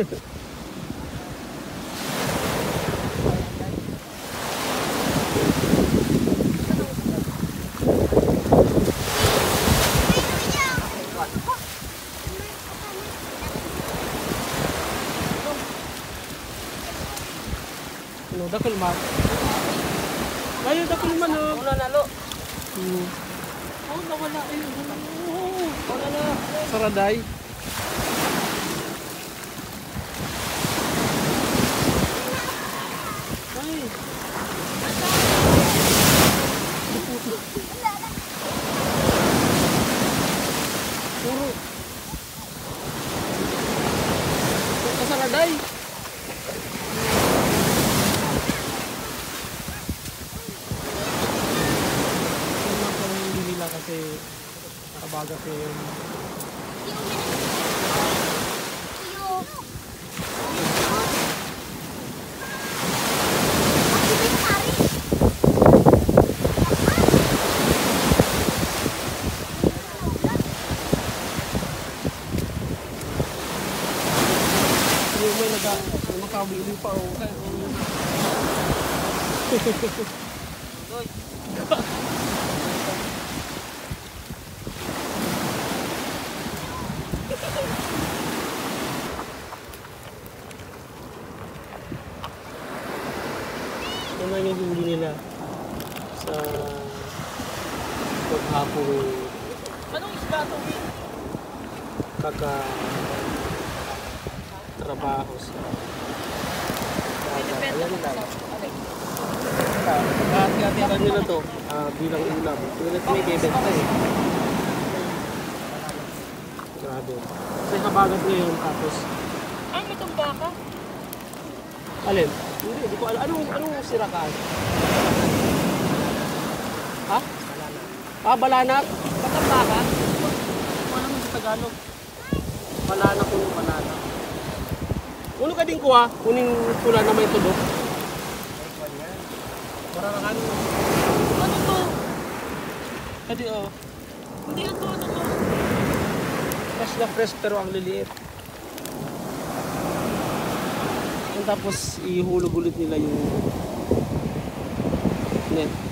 Ano, dakol man. Ayun, dakol man, oh. Wala nalo. Oh, nawala. Ayun, Wala na. Saraday. Ay. Puro. Saraday. Kasi nakabaga si yung may makabili pa o naman yung huli nila sa paghapong Anong isda ito? trabaho sa Depende ayan sa lang. Hati-hatiran nila to bilang ulam. Tulad may bebenta eh. Grabe. Kasi habagat ngayon tapos Ay, may tumbaka. alin? Hindi ko alam. Anong sirakaan? Ha? Banana. Balanat? Tumbaka? Ano naman sa Tagalog? Banana ko yung banana. Uno ka din kuha, kuning pula na may tulog. Mararangan. Ano to? Kadi oh. Hindi ito, ano to? Fresh na fresh pero ang liliit. Tapos ihulog ulit nila yung net.